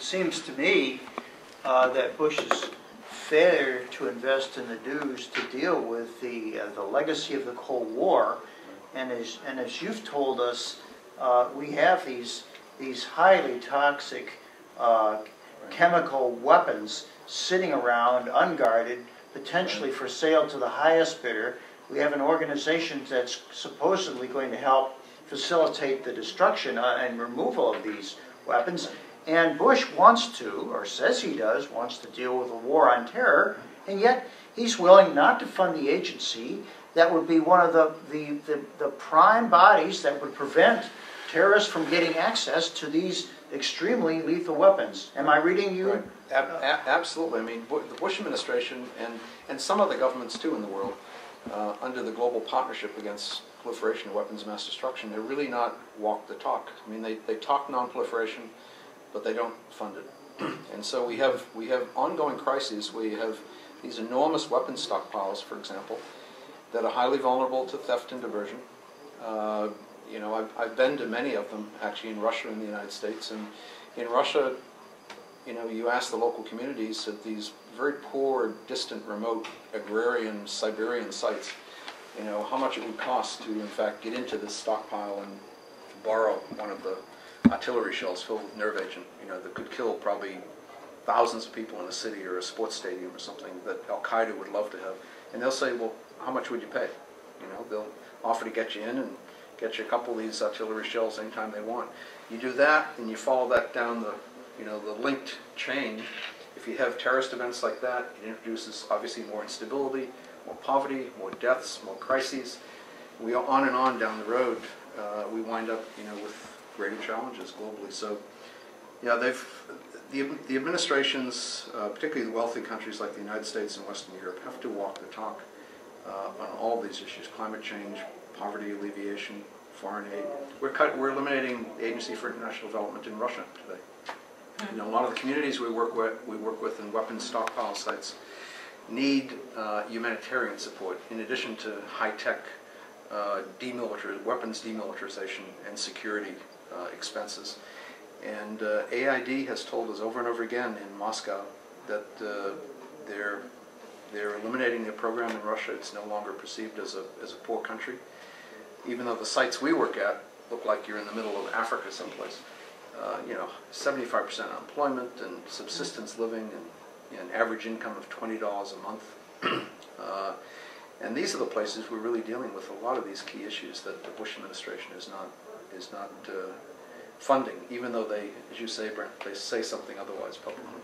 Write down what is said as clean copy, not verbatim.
seems to me that Bush's failure to invest in the dues to deal with the legacy of the Cold War, and as you've told us, we have these highly toxic chemical weapons sitting around unguarded, potentially for sale to the highest bidder. We have an organization that's supposedly going to help facilitate the destruction and removal of these weapons. And Bush wants to, or says he does, wants to deal with a war on terror, and yet he's willing not to fund the agency that would be one of the prime bodies that would prevent terrorists from getting access to these extremely lethal weapons. Am I reading you? Right. Absolutely. I mean, the Bush administration and some other governments too in the world, under the global partnership against proliferation of weapons of mass destruction, they're really not walk the talk. I mean, they talk non-proliferation, but they don't fund it. And so we have ongoing crises. We have these enormous weapons stockpiles, for example, that are highly vulnerable to theft and diversion. You know, I've been to many of them, actually, in Russia and the United States. And in Russia, you know, you ask the local communities at these very poor, distant, remote, agrarian, Siberian sites, you know, how much it would cost to, in fact, get into this stockpile and borrow one of the artillery shells filled with nerve agent, you know, that could kill probably thousands of people in a city or a sports stadium or something that Al-Qaeda would love to have. And they'll say, well, how much would you pay? You know, they'll offer to get you in and get you a couple of these artillery shells anytime they want. You do that, and you follow that down the, you know, the linked chain. If you have terrorist events like that, it introduces obviously more instability, more poverty, more deaths, more crises. We are on and on down the road. We wind up, you know, with greater challenges globally. So, yeah, the administrations, particularly the wealthy countries like the United States and Western Europe, have to walk the talk on all of these issues: climate change, poverty alleviation, foreign aid. We're eliminating the Agency for International Development in Russia today. You know, a lot of the communities we work with in weapons stockpile sites need humanitarian support in addition to high-tech weapons demilitarization and security expenses. And AID has told us over and over again in Moscow that they're eliminating their program in Russia. It's no longer perceived as a poor country, even though the sites we work at look like you're in the middle of Africa someplace. You know, 75% unemployment and subsistence living and an average income of $20 a month. And these are the places we're really dealing with a lot of these key issues that the Bush administration is not funding, even though they, as you say, Brent, they say something otherwise publicly.